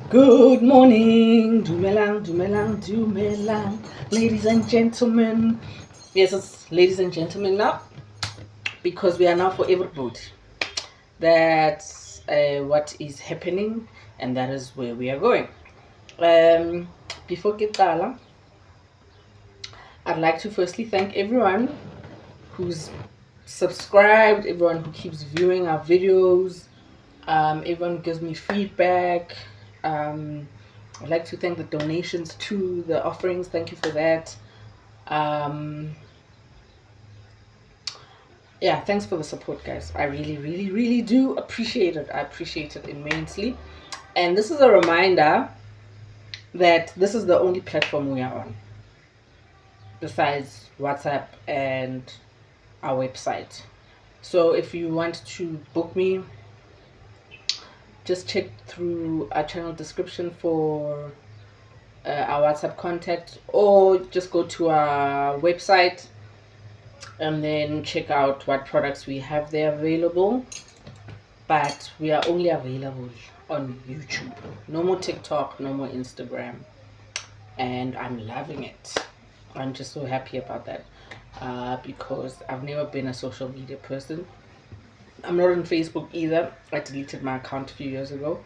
Good morning, dumelang, dumelang, dumelang, ladies and gentlemen. Yes, it's ladies and gentlemen now, because we are now for everybody. That's what is happening, and that is where we are going. Before Kitala, I'd like to firstly thank everyone who's subscribed, everyone who keeps viewing our videos, everyone who gives me feedback. I'd like to thank the donations to the offerings. Thank you for that. Yeah, thanks for the support, guys. I really, really, really do appreciate it. I appreciate it immensely. And this is a reminder that this is the only platform we are on, besides WhatsApp and our website. So if you want to book me, just check through our channel description for our WhatsApp contact, or just go to our website and then check out what products we have there available. But we are only available on YouTube. No more TikTok, no more Instagram. And I'm loving it. I'm just so happy about that, because I've never been a social media person. I'm not on Facebook either. I deleted my account a few years ago.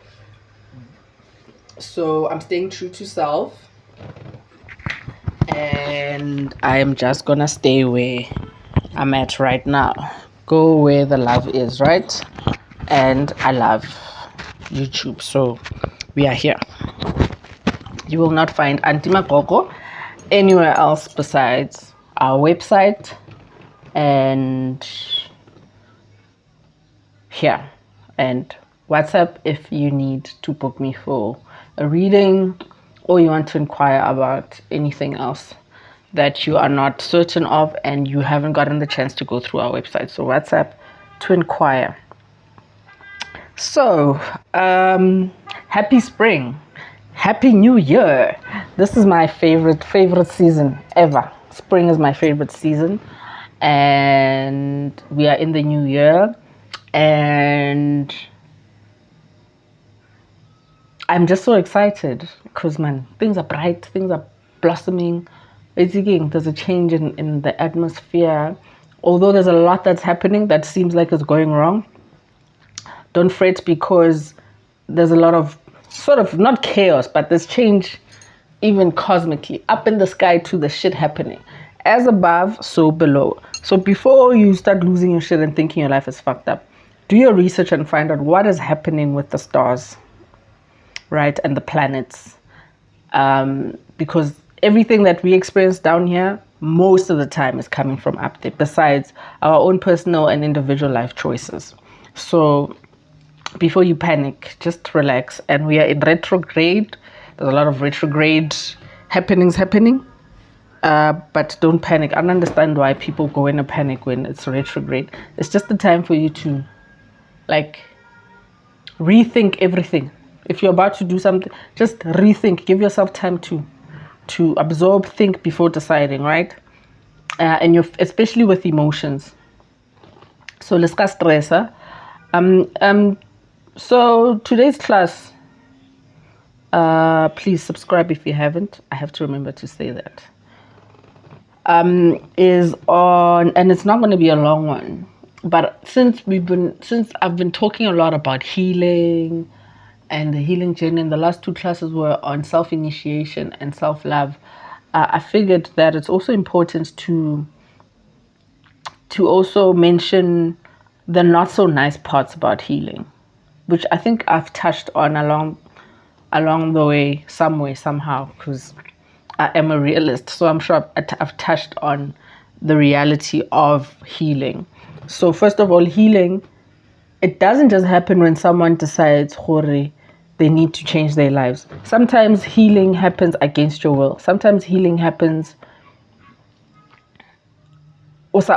So I'm staying true to self, and I'm just gonna stay where I'm at right now. Go where the love is, right? And I love YouTube, so we are here. You will not find Aunty.MaGoGo anywhere else besides our website and here, and WhatsApp if you need to book me for a reading, or you want to inquire about anything else that you are not certain of and you haven't gotten the chance to go through our website. So WhatsApp to inquire. So happy spring, happy new year. This is my favorite season ever. Spring is my favorite season, and we are in the new year, and I'm just so excited because, man, things are bright, things are blossoming. Basically, there's a change in the atmosphere. Although there's a lot that's happening that seems like it's going wrong, don't fret, because there's a lot of sort of not chaos, but there's change even cosmically. Up in the sky too, the shit happening. As above, so below. So before you start losing your shit and thinking your life is fucked up, do your research and find out what is happening with the stars, right, and the planets. Because everything that we experience down here, most of the time, is coming from up there, besides our own personal and individual life choices. So before you panic, just relax. And we are in retrograde. There's a lot of retrograde happening. But don't panic. I don't understand why people go in a panic when it's retrograde. It's just the time for you to, like, rethink everything. If you're about to do something, just rethink. Give yourself time to absorb, think before deciding, right? And you're especially with emotions. So let's get stress. So today's class, please subscribe if you haven't. I have to remember to say that. Is on, and it's not going to be a long one, but since I've been talking a lot about healing and the healing journey, and the last two classes were on self-initiation and self-love, I figured that it's also important to also mention the not so nice parts about healing, which I think I've touched on along the way, somehow, because I am a realist. So I'm sure I've touched on the reality of healing. So first of all, healing, it doesn't just happen when someone decides they need to change their lives. Sometimes healing happens against your will. Sometimes healing happens usa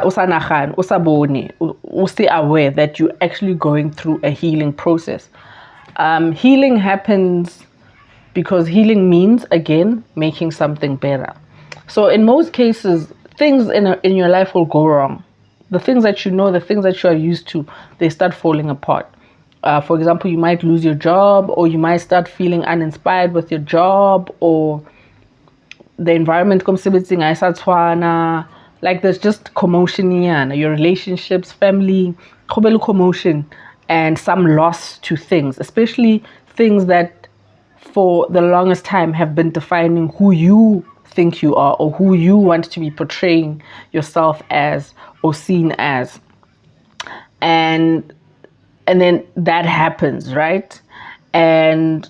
aware that you're actually going through a healing process. Healing happens because healing means, again, making something better. So in most cases, things in your life will go wrong. The things that you know, the things that you are used to, they start falling apart. For example, you might lose your job, or you might start feeling uninspired with your job, or the environment komsebenzing ayisatshwana. Like there's just commotion here, your relationships, family, commotion, and some loss to things, especially things that for the longest time have been defining who you think you are, or who you want to be portraying yourself as or seen as. And then that happens, right? And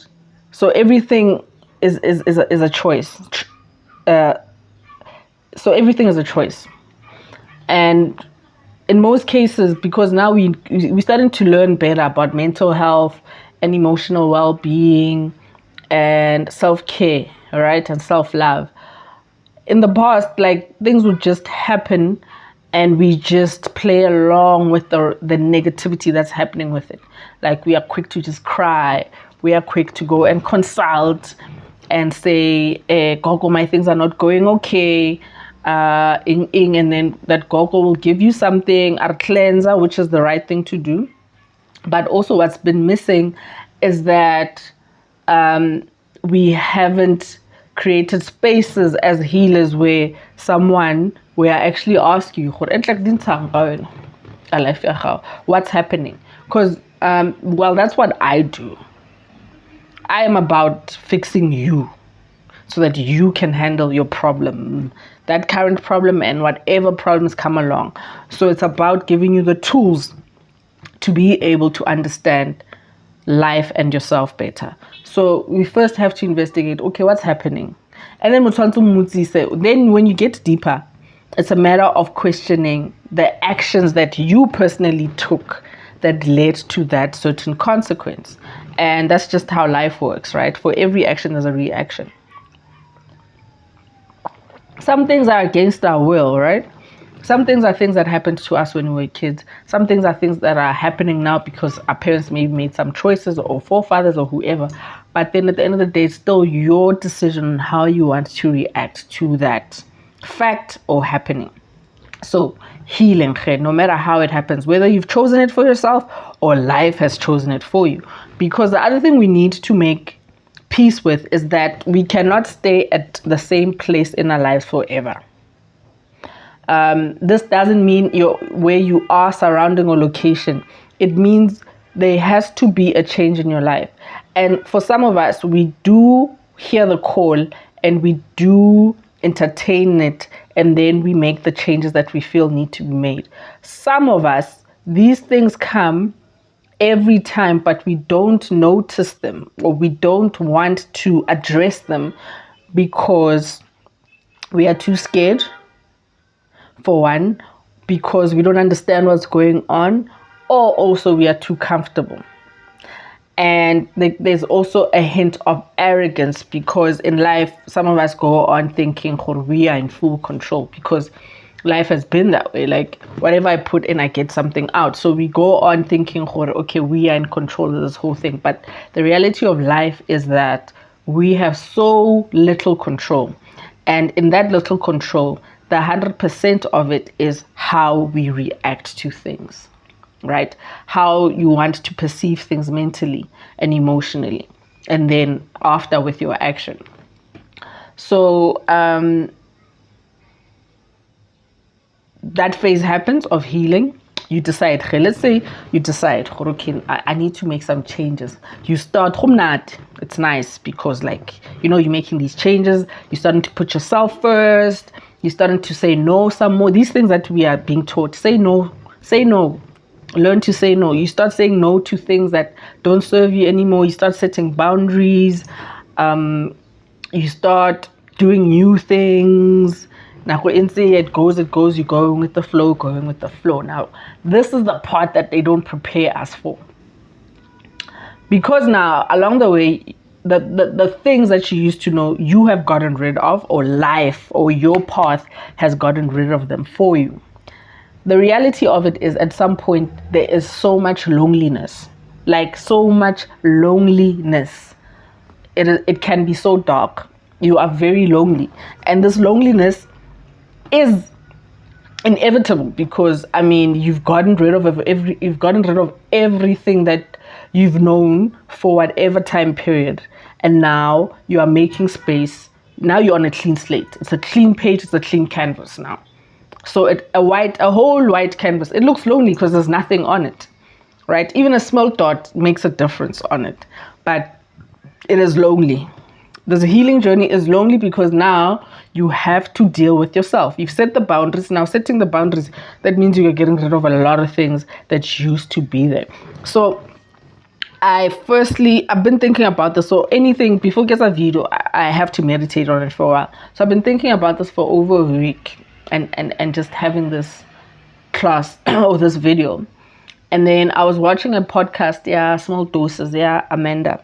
so everything is a choice. So everything is a choice. And in most cases, because now we're starting to learn better about mental health and emotional well-being and self-care, right, and self-love. In the past, like, things would just happen and we just play along with the negativity that's happening with it. Like, we are quick to just cry, we are quick to go and consult and say, Gogo, my things are not going okay, and then that Gogo will give you something, our cleanser, which is the right thing to do. But also what's been missing is that we haven't created spaces as healers where I actually ask you, what's happening? Because, well, that's what I do. I am about fixing you so that you can handle your problem, that current problem, and whatever problems come along. So it's about giving you the tools to be able to understand life and yourself better. So we first have to investigate, okay, what's happening? And then when you get deeper, it's a matter of questioning the actions that you personally took that led to that certain consequence. And that's just how life works, right? For every action, there's a reaction. Some things are against our will, right? Some things are things that happened to us when we were kids. Some things are things that are happening now because our parents maybe made some choices, or forefathers, or whoever. But then at the end of the day, it's still your decision on how you want to react to that fact or happening. So healing, no matter how it happens, whether you've chosen it for yourself or life has chosen it for you. Because the other thing we need to make peace with is that we cannot stay at the same place in our lives forever. This doesn't mean where you are surrounding or location. It means there has to be a change in your life. And for some of us, we do hear the call and we do entertain it, and then we make the changes that we feel need to be made. Some of us, these things come every time, but we don't notice them, or we don't want to address them because we are too scared, for one, because we don't understand what's going on, or also we are too comfortable. And there's also a hint of arrogance, because in life, some of us go on thinking we are in full control, because life has been that way. Like, whatever I put in, I get something out. So we go on thinking, okay, we are in control of this whole thing. But the reality of life is that we have so little control. And in that little control, the 100% of it is how we react to things, right? How you want to perceive things mentally and emotionally, and then after with your action. So that phase happens of healing. You decide, let's say you decide, okay, I need to make some changes. You start, it's nice because, like, you're making these changes. You're starting to put yourself first. You're starting to say no some more. These things that we are being taught, say no. Learn to say no. You start saying no to things that don't serve you anymore. You start setting boundaries. You start doing new things. Now, it goes, you're going with the flow. Now, this is the part that they don't prepare us for. Because now, along the way, the things that you used to know, you have gotten rid of, or life or your path has gotten rid of them for you. The reality of it is, at some point, there is so much loneliness. Like, so much loneliness. It can be so dark. You are very lonely. And this loneliness is inevitable, because I mean you've gotten rid of everything that you've known for whatever time period, and now you are making space. Now you're on a clean slate. It's a clean page. It's a clean canvas now. So a whole white canvas. It looks lonely because there's nothing on it, right? Even a small dot makes a difference on it, but it is lonely. This healing journey is lonely because now you have to deal with yourself. You've set the boundaries. Now setting the boundaries, that means you're getting rid of a lot of things that used to be there. So I've been thinking about this. So anything before gets a video, I have to meditate on it for a while. So I've been thinking about this for over a week, and just having this class or this video. And then I was watching a podcast, Small Doses, Amanda.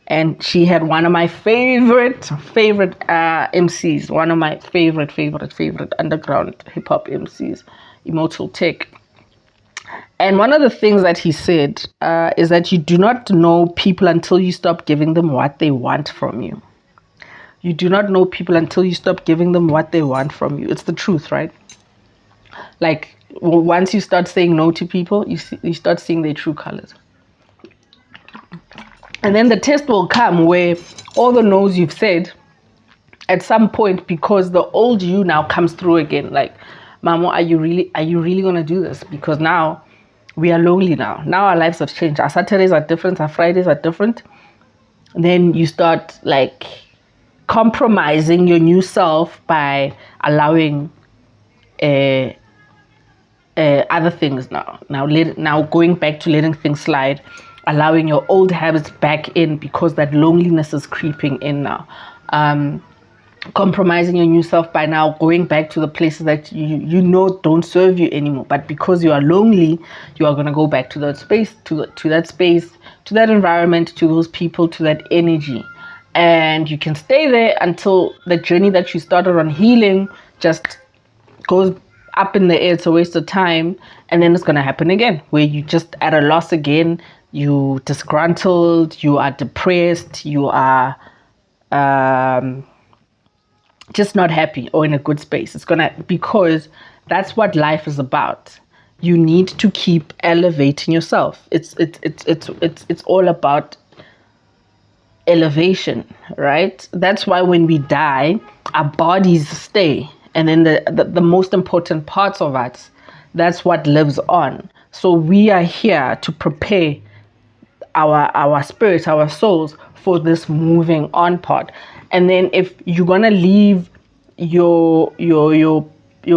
And she had one of my favorite MCs, one of my favorite underground hip hop MCs, Immortal Tech. And one of the things that he said is that you do not know people until you stop giving them what they want from you. You do not know people until you stop giving them what they want from you. It's the truth, right? Like, once you start saying no to people, you start seeing their true colors. And then the test will come where all the no's you've said at some point, because the old you now comes through again. Like, Mamo, are you really going to do this? Because now we are lonely now. Now our lives have changed. Our Saturdays are different. Our Fridays are different. And then you start like compromising your new self by allowing other things now going back to letting things slide, allowing your old habits back in because that loneliness is creeping in now. Compromising your new self by now going back to the places that you know don't serve you anymore, but because you are lonely, you are going to go back to that space, to that space, to that environment, to those people, to that energy. And you can stay there until the journey that you started on healing just goes up in the air. It's a waste of time. And then it's going to happen again, where you just at a loss again. You disgruntled, you are depressed, you are just not happy or in a good space. Because that's what life is about. You need to keep elevating yourself. It's all about elevation, right? That's why when we die, our bodies stay, and then the most important parts of us, that's what lives on. So we are here to prepare our spirits, our souls for this moving on part. And then if you're gonna leave your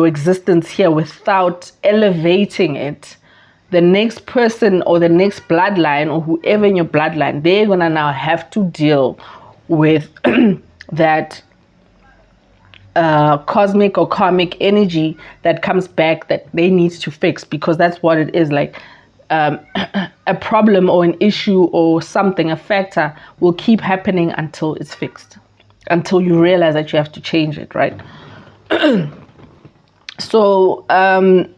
existence here without elevating it, the next person or the next bloodline or whoever in your bloodline, they're gonna now have to deal with that cosmic or karmic energy that comes back that they need to fix, because that's what it is. Like a problem or an issue or something, a factor will keep happening until it's fixed, until you realize that you have to change it, right? So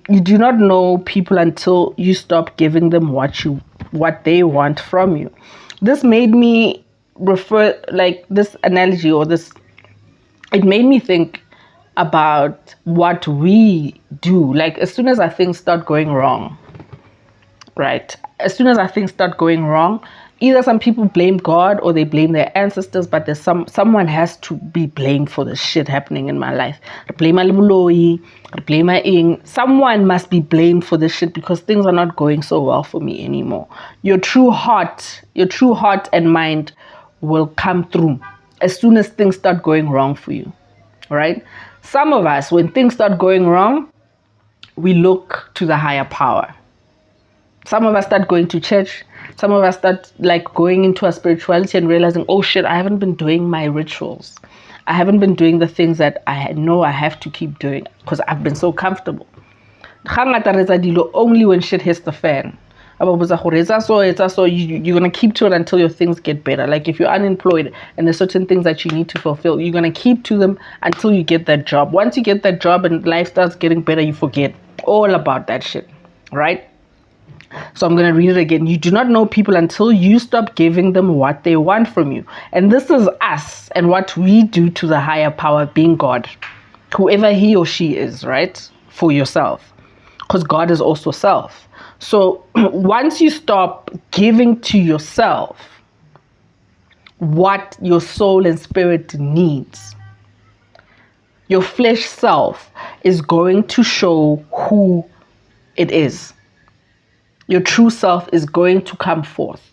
you do not know people until you stop giving them what they want from you. This made me refer, like this analogy or this, it made me think about what we do. Like as soon as our things start going wrong, right? As soon as our things start going wrong, either some people blame God or they blame their ancestors, but there's someone has to be blamed for the shit happening in my life. Someone must be blamed for this shit because things are not going so well for me anymore. Your true heart and mind will come through as soon as things start going wrong for you, right? Some of us, when things start going wrong, we look to the higher power. Some of us start going to church. Some of us start like going into our spirituality and realizing, oh shit, I haven't been doing my rituals. I haven't been doing the things that I know I have to keep doing because I've been so comfortable. Only when shit hits the fan. You're going to keep to it until your things get better. Like if you're unemployed and there's certain things that you need to fulfill, you're going to keep to them until you get that job. Once you get that job and life starts getting better, you forget all about that shit, right? So I'm going to read it again. You do not know people until you stop giving them what they want from you. And this is us and what we do to the higher power, being God, whoever he or she is, right? for yourself, because God is also self. So once you stop giving to yourself what your soul and spirit needs, your flesh self is going to show who it is. Your true self is going to come forth.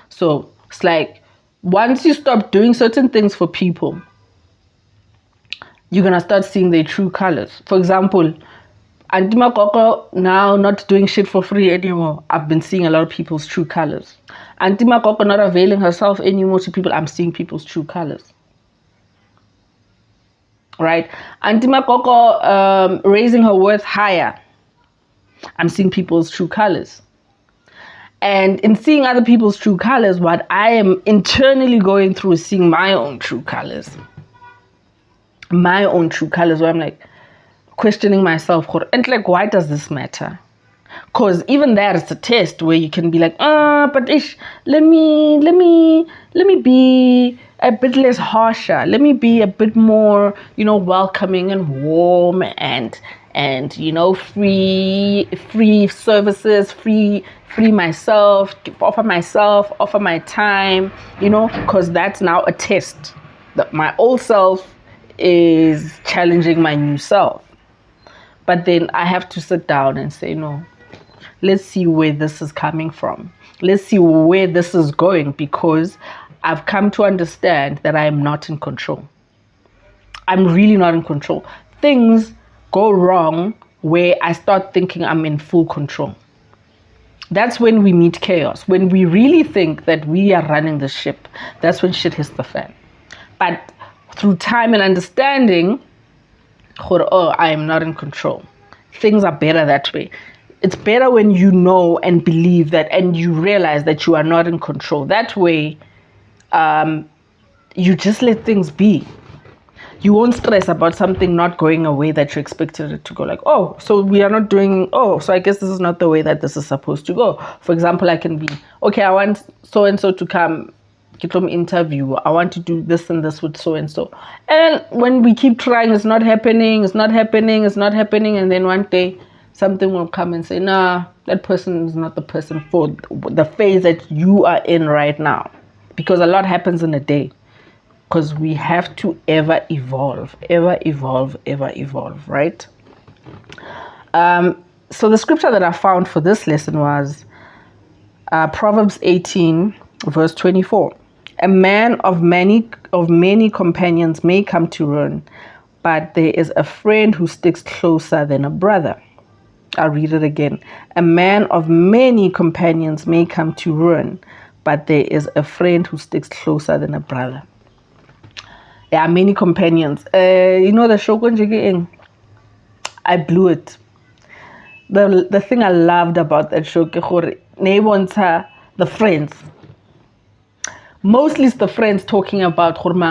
So it's like, once you stop doing certain things for people, you're going to start seeing their true colors. For example, Aunty.MaGoGo now not doing shit for free anymore. I've been seeing a lot of people's true colors. Aunty.MaGoGo not availing herself anymore to people. I'm seeing people's true colors. Right? Aunty.MaGoGo raising her worth higher. I'm seeing people's true colors. And in seeing other people's true colors, what I am internally going through is seeing my own true colors. My own true colors, where I'm like questioning myself, and like, why does this matter? Because even there is a test where you can be like, but let me be a bit less harsher. Let me be a bit more, welcoming and warm and free services, free myself, offer my time, because that's now a test that my old self is challenging my new self. But then I have to sit down and say, no, let's see where this is coming from. Let's see where this is going, because I've come to understand that I am not in control. I'm really not in control. Things go wrong where I start thinking I'm in full control. That's when we meet chaos. When we really think that we are running the ship, that's when shit hits the fan. But through time and understanding, I am not in control. Things are better that way. It's better when you know and believe that, and you realize that you are not in control. That way, you just let things be. You won't stress about something not going a way that you expected it to go. Like, so we are not doing, so I guess this is not the way that this is supposed to go. For example, I can be, okay, I want so-and-so to come get some interview. I want to do this and this with so-and-so. And when we keep trying, it's not happening. And then one day, something will come and say, nah, that person is not the person for the phase that you are in right now. Because a lot happens in a day. Because we have to ever evolve, right? So the scripture that I found for this lesson was Proverbs 18, verse 24. A man of many companions may come to ruin, but there is a friend who sticks closer than a brother. I'll read it again. A man of many companions may come to ruin, but there is a friend who sticks closer than a brother. There are many companions. The Shogun Jiggy, I blew it. The thing I loved about that show, the friends. Mostly it's the friends talking about and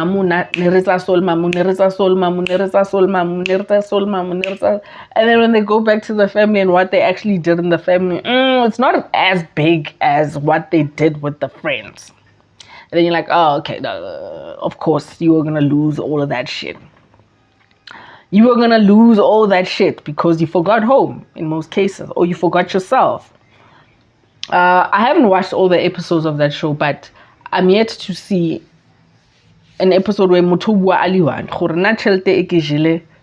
then when they go back to the family and what they actually did in the family, it's not as big as what they did with the friends. And then you're like, okay, of course you were going to lose all of that shit. You were going to lose all that shit because you forgot home in most cases, or you forgot yourself. I haven't watched all the episodes of that show, but I'm yet to see an episode where Mutubwa Aliwan,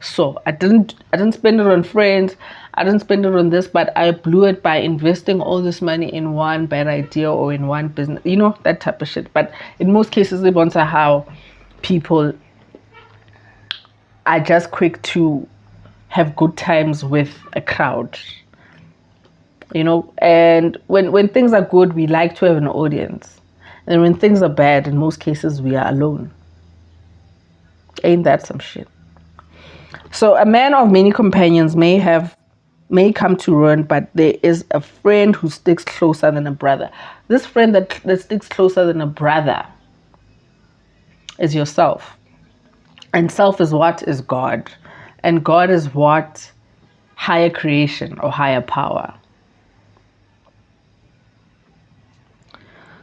so I didn't spend it on friends, I didn't spend it on this, but I blew it by investing all this money in one bad idea or in one business, that type of shit. But in most cases, they want to how people are just quick to have good times with a crowd, and when things are good, we like to have an audience. And when things are bad, in most cases, we are alone. Ain't that some shit? So a man of many companions may come to ruin, but there is a friend who sticks closer than a brother. This friend that sticks closer than a brother is yourself. And self is what is God. And God is what? Higher creation or higher power.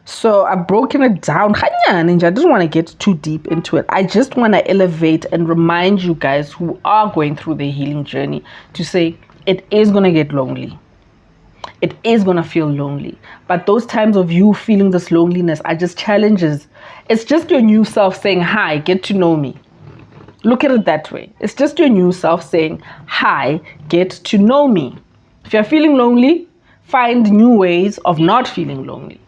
So I've broken it down. Ninja, I don't want to get too deep into it. I just want to elevate and remind you guys who are going through the healing journey to say it is going to get lonely. It is going to feel lonely. But those times of you feeling this loneliness are just challenges. It's just your new self saying, hi, get to know me. Look at it that way. It's just your new self saying, hi, get to know me. If you're feeling lonely, find new ways of not feeling lonely.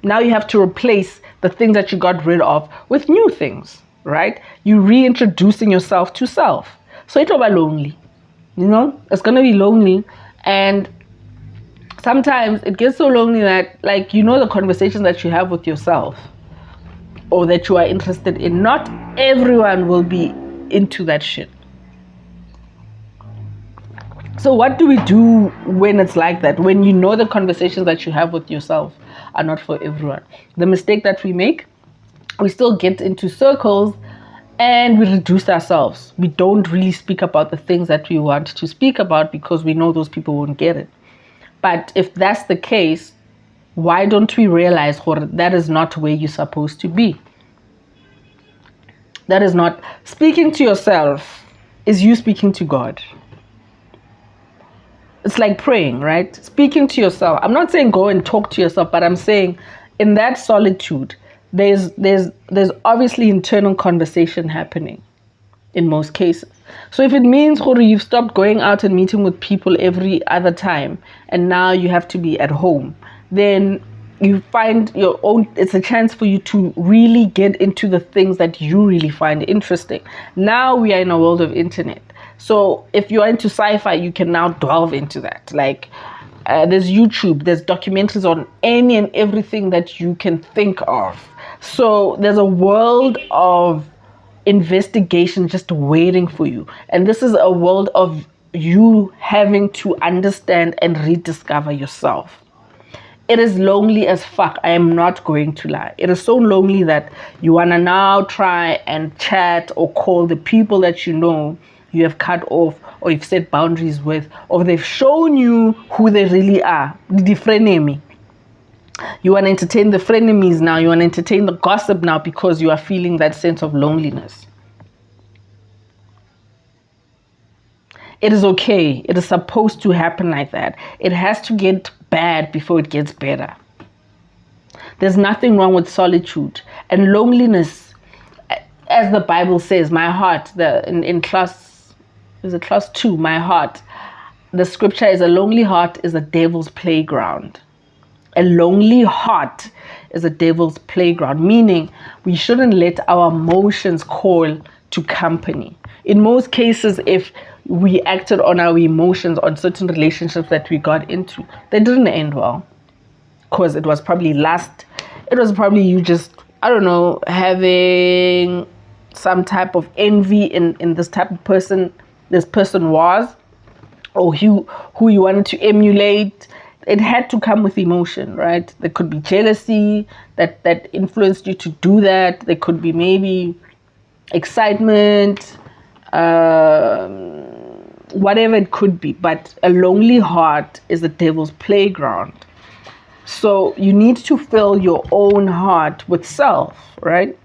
Now you have to replace the things that you got rid of with new things, right? You reintroducing yourself to self. So it'll be lonely. It's going to be lonely. And sometimes it gets so lonely that, the conversations that you have with yourself or that you are interested in, not everyone will be into that shit. So what do we do when it's like that? When the conversations that you have with yourself are not for everyone? The mistake that we make, we still get into circles and we reduce ourselves. We don't really speak about the things that we want to speak about because we know those people won't get it. But if that's the case, why don't we realize that is not where you're supposed to be? That is not speaking to yourself, is you speaking to God. It's like praying, right? Speaking to yourself. I'm not saying go and talk to yourself, but I'm saying in that solitude, there's obviously internal conversation happening in most cases. So if it means you've stopped going out and meeting with people every other time and now you have to be at home, then you find your own, it's a chance for you to really get into the things that you really find interesting. Now we are in a world of internet. So if you're into sci-fi, you can now delve into that. There's YouTube, there's documentaries on any and everything that you can think of. So there's a world of investigation just waiting for you. And this is a world of you having to understand and rediscover yourself. It is lonely as fuck. I am not going to lie. It is so lonely that you want to now try and chat or call the people that you have cut off or you've set boundaries with, or they've shown you who they really are. The frenemy. You want to entertain the frenemies now. You want to entertain the gossip now because you are feeling that sense of loneliness. It is okay. It is supposed to happen like that. It has to get bad before it gets better. There's nothing wrong with solitude and loneliness. As the Bible says, my heart, in class 2, my heart, the scripture is a lonely heart is a devil's playground. A lonely heart is a devil's playground, meaning we shouldn't let our emotions call to company. In most cases, if we acted on our emotions on certain relationships that we got into, they didn't end well. Because it was probably lust. It was probably you just, having some type of envy in this type of person this person was, or who you wanted to emulate. It had to come with emotion, right? There could be jealousy that influenced you to do that. There could be maybe excitement, whatever it could be. But a lonely heart is the devil's playground. So you need to fill your own heart with self, right?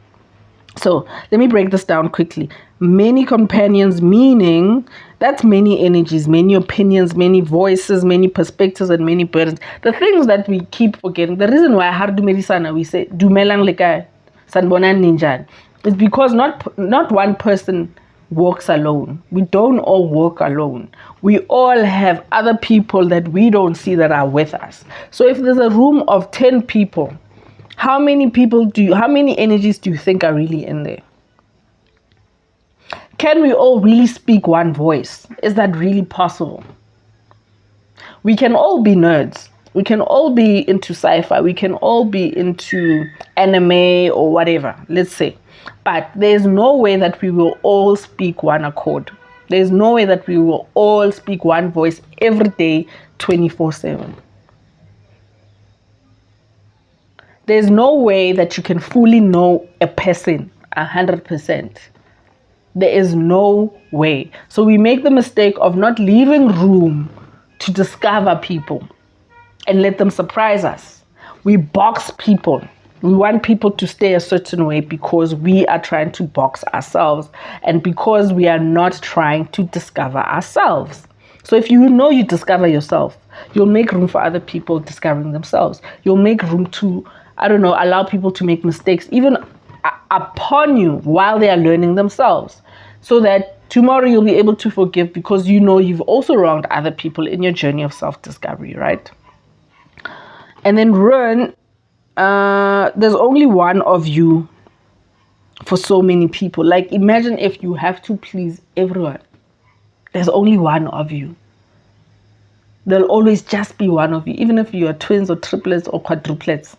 So let me break this down quickly. Many companions, meaning that's many energies, many opinions, many voices, many perspectives, and many burdens. The things that we keep forgetting. The reason why we say dumelang le kae, sanbonan ninjan, is because not one person walks alone. We don't all walk alone. We all have other people that we don't see that are with us. So if there's a room of 10 people, how many energies do you think are really in there? Can we all really speak one voice? Is that really possible? We can all be nerds. We can all be into sci-fi. We can all be into anime or whatever, let's say. But there's no way that we will all speak one accord. There's no way that we will all speak one voice every day, 24/7. There's no way that you can fully know a person 100%. There is no way. So we make the mistake of not leaving room to discover people and let them surprise us. we box people. We want people to stay a certain way because we are trying to box ourselves and because we are not trying to discover ourselves. So if you know you discover yourself, you'll make room for other people discovering themselves. You'll make room to, allow people to make mistakes, even upon you while they are learning themselves. So that tomorrow you'll be able to forgive because you know you've also wronged other people in your journey of self-discovery, right? And then run, there's only one of you for so many people. Like, imagine if you have to please everyone. There's only one of you. There'll always just be one of you, even if you are twins or triplets or quadruplets.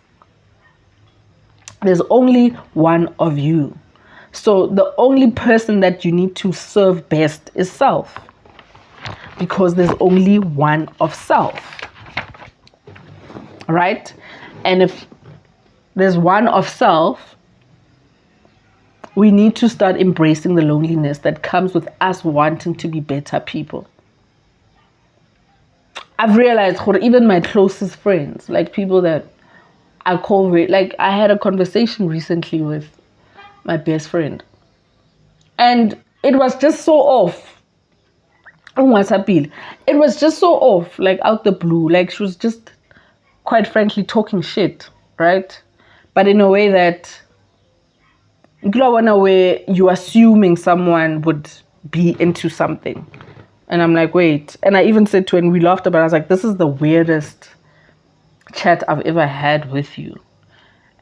There's only one of you. So the only person that you need to serve best is self, because there's only one of self, right? And if there's one of self, we need to start embracing the loneliness that comes with us wanting to be better people. I've realized for even my closest friends, like people that I call, like I had a conversation recently with my best friend, and it was just so off. It was just so off, like out the blue. Like she was just, quite frankly, talking shit, right? But in a way that, where you're assuming someone would be into something. And I'm like, wait. And I even said to her, and we laughed about it, I was like, this is the weirdest chat I've ever had with you.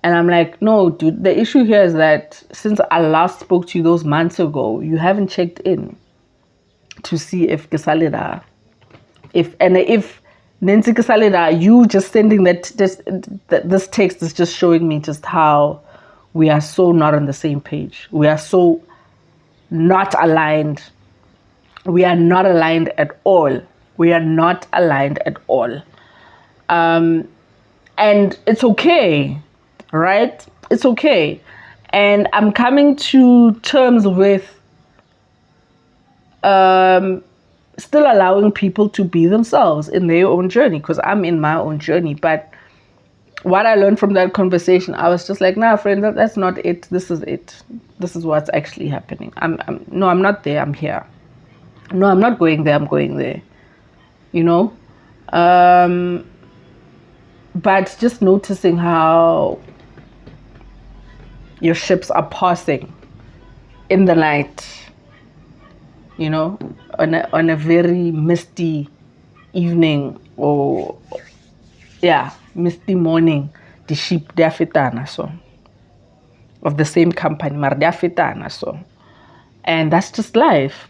And I'm like, no, dude, the issue here is that since I last spoke to you those months ago, you haven't checked in to see if Kisalida, if Nancy Kisalida, you just sending this text is just showing me just how we are so not on the same page. We are so not aligned. We are not aligned at all. We are not aligned at all. And it's okay, right? It's okay. And I'm coming to terms with still allowing people to be themselves in their own journey, because I'm in my own journey. But what I learned from that conversation, I was just like, nah, friend, that's not it. This is it. This is what's actually happening. I'm not there. I'm here. No, I'm not going there. I'm going there. But just noticing how your ships are passing in the night, on a very misty evening, or misty morning, the ship they are fitana, so of the same company, maar they are fitana, so, and that's just life.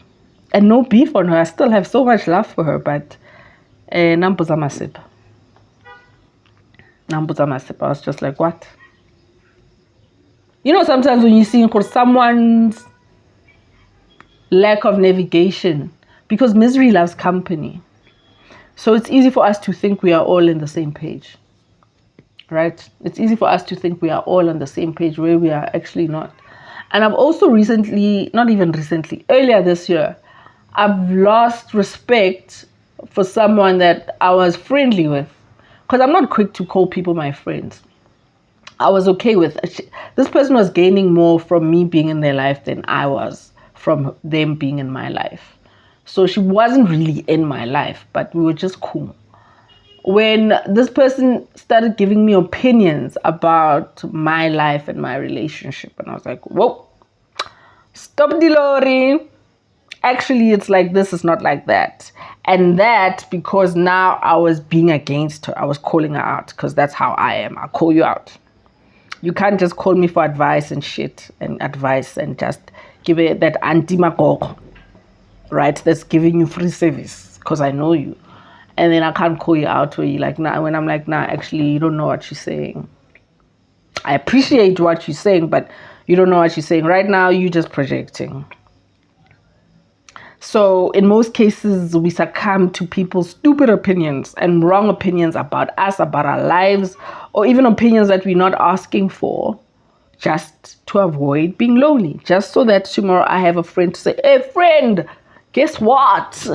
And no beef on her. I still have so much love for her, but nambuza masip. I was just like, what? Sometimes when you see someone's lack of navigation, because misery loves company. So it's easy for us to think we are all in the same page, right? It's easy for us to think we are all on the same page where we are actually not. And I've also earlier this year, I've lost respect for someone that I was friendly with, because I'm not quick to call people my friends. I was okay with it. This person was gaining more from me being in their life than I was from them being in my life. So she wasn't really in my life, but we were just cool. When this person started giving me opinions about my life and my relationship, and I was like, whoa, stop the lorry. Actually, it's like this, is not like that. And that because now I was being against her. I was calling her out, because that's how I am. I call you out. You can't just call me for advice and shit and just give it that Aunty.MaGoGo, right? That's giving you free service because I know you. And then I can't call you out where you're like, nah, when I'm like, nah, actually, you don't know what you're saying. I appreciate what you're saying, but you don't know what you're saying. Right now, you're just projecting. So in most cases, we succumb to people's stupid opinions and wrong opinions about us, about our lives, or even opinions that we're not asking for, just to avoid being lonely. Just so that tomorrow I have a friend to say, hey, friend, guess what?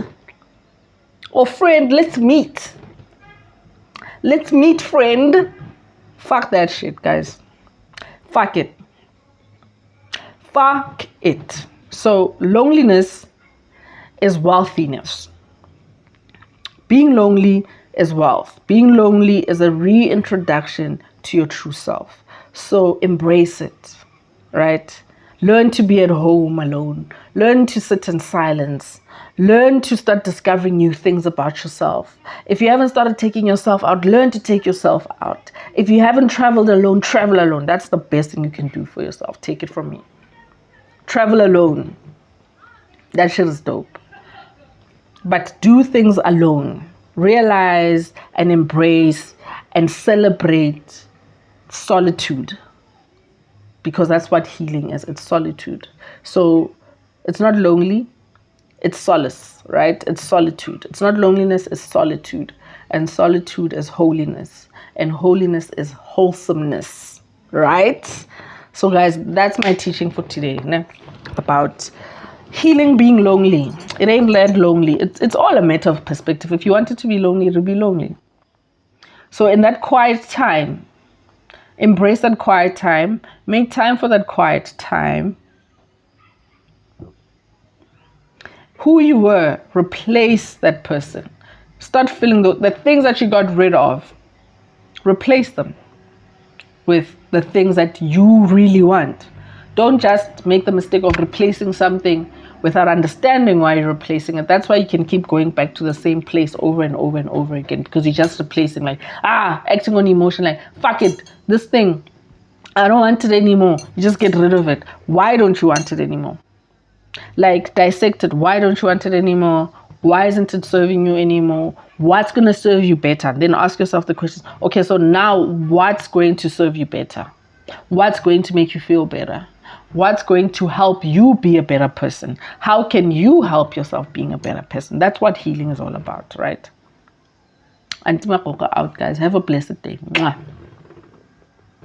Or friend, let's meet. Let's meet, friend. Fuck that shit, guys. Fuck it. Fuck it. So loneliness is wealthiness. Being lonely is wealth. Being lonely is a reintroduction to your true self. So embrace it, right? Learn to be at home alone. Learn to sit in silence. Learn to start discovering new things about yourself. If you haven't started taking yourself out, learn to take yourself out. If you haven't traveled alone, travel alone. That's the best thing you can do for yourself. Take it from me. Travel alone. That shit is dope. But do things alone. Realize and embrace and celebrate solitude. Because that's what healing is. It's solitude. So it's not lonely. It's solace, right? It's solitude. It's not loneliness, it's solitude. And solitude is holiness. And holiness is wholesomeness, right? So guys, that's my teaching for today, né? About healing being lonely. It ain't that lonely. It's all a matter of perspective. If you want it to be lonely, it'll be lonely. So in that quiet time, embrace that quiet time. Make time for that quiet time. Who you were, replace that person. Start feeling the things that you got rid of. Replace them with the things that you really want. Don't just make the mistake of replacing something without understanding why you're replacing it. That's why you can keep going back to the same place over and over and over again, because you're just replacing, like, acting on emotion, like, fuck it, this thing, I don't want it anymore. You just get rid of it. Why don't you want it anymore? Like, dissect it. Why don't you want it anymore? Why isn't it serving you anymore? What's going to serve you better? Then ask yourself the questions. Okay, so now what's going to serve you better? What's going to make you feel better? What's going to help you be a better person? How can you help yourself being a better person? That's what healing is all about, right? Aunty.MaGoGo out, guys. Have a blessed day. Mwah.